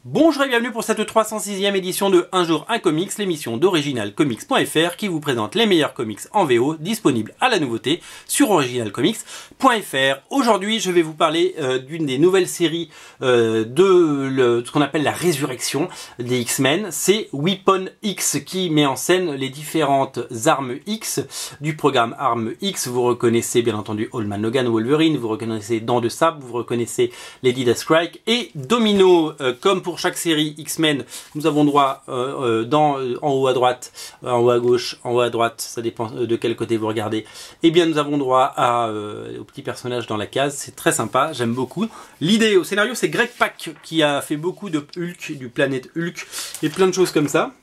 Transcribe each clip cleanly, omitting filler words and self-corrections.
Bonjour et bienvenue pour cette 306e édition de Un jour un comics, l'émission d'originalcomics.fr qui vous présente les meilleurs comics en VO disponibles à la nouveauté sur originalcomics.fr. Aujourd'hui, je vais vous parler d'une des nouvelles séries de ce qu'on appelle la résurrection des X-Men. C'est Weapon X qui met en scène les différentes armes X du programme Armes X. Vous reconnaissez bien entendu Old Man Logan, Wolverine, vous reconnaissez Dents de Sabre, vous reconnaissez Lady Deathstrike et Domino. Comme pour chaque série X-Men, nous avons droit en haut à droite, en haut à gauche, en haut à droite, ça dépend de quel côté vous regardez. Eh bien, nous avons droit au petit personnage dans la case. C'est très sympa, j'aime beaucoup. L'idée au scénario, c'est Greg Pak qui a fait beaucoup de Hulk, du Planète Hulk et plein de choses comme ça.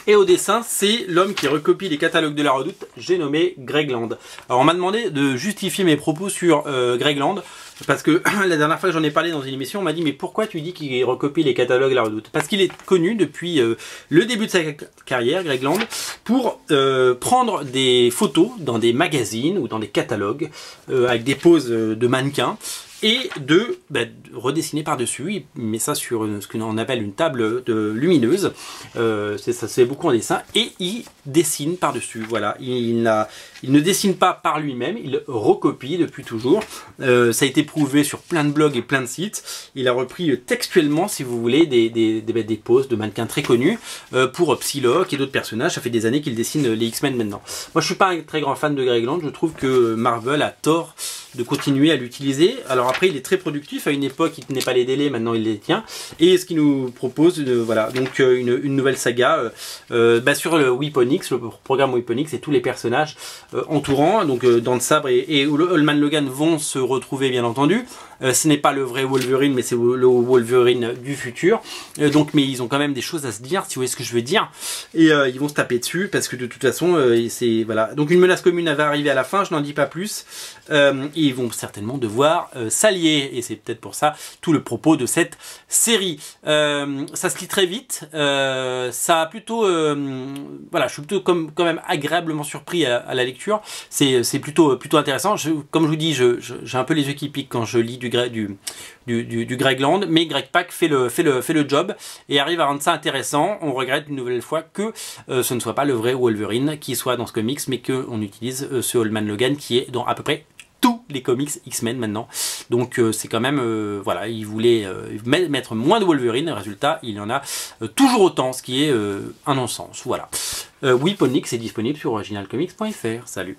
Et au dessin, c'est l'homme qui recopie les catalogues de la Redoute, j'ai nommé Greg Land. Alors on m'a demandé de justifier mes propos sur Greg Land, parce que la dernière fois que j'en ai parlé dans une émission, on m'a dit mais pourquoi tu dis qu'il recopie les catalogues de la Redoute? Parce qu'il est connu depuis le début de sa carrière, Greg Land, pour prendre des photos dans des magazines ou dans des catalogues, avec des poses de mannequins, et de redessiner par-dessus. Il met ça sur ce qu'on appelle une table lumineuse. Ça se fait beaucoup en dessin. Et il dessine par-dessus. Voilà. Il ne dessine pas par lui-même. Il recopie depuis toujours. Ça a été prouvé sur plein de blogs et plein de sites. Il a repris textuellement, si vous voulez, des poses de mannequins très connus pour Psylocke et d'autres personnages. Ça fait des années qu'il dessine les X-Men maintenant. Moi, je suis pas un très grand fan de Greg Land. Je trouve que Marvel a tort de continuer à l'utiliser. Alors après, il est très productif. À une époque, il tenait pas les délais, maintenant il les tient. Et ce qu'il nous propose, voilà, donc une nouvelle saga sur le Weapon X, le programme Weapon X et tous les personnages entourants. Donc Dents de Sabre et Old Man Logan vont se retrouver, bien entendu. Ce n'est pas le vrai Wolverine, mais c'est le Wolverine du futur. Mais ils ont quand même des choses à se dire, si vous voyez ce que je veux dire. Et ils vont se taper dessus, parce que de toute façon, c'est voilà. Donc une menace commune va arriver à la fin, je n'en dis pas plus. Ils vont certainement devoir s'allier, et c'est peut-être pour ça tout le propos de cette série. Ça se lit très vite, ça a plutôt, voilà, je suis plutôt quand même agréablement surpris à la lecture. C'est plutôt intéressant. Comme je vous dis, j'ai un peu les yeux qui piquent quand je lis du Greg Land, mais Greg Pak fait le job et arrive à rendre ça intéressant. On regrette une nouvelle fois que ce ne soit pas le vrai Wolverine qui soit dans ce comics, mais qu'on utilise ce Old Man Logan qui est dans à peu près tous les comics X-Men maintenant. Donc c'est quand même, voilà, il voulait mettre moins de Wolverine, résultat, il y en a toujours autant, ce qui est un non-sens. Voilà. Weapon X est disponible sur originalcomics.fr. Salut.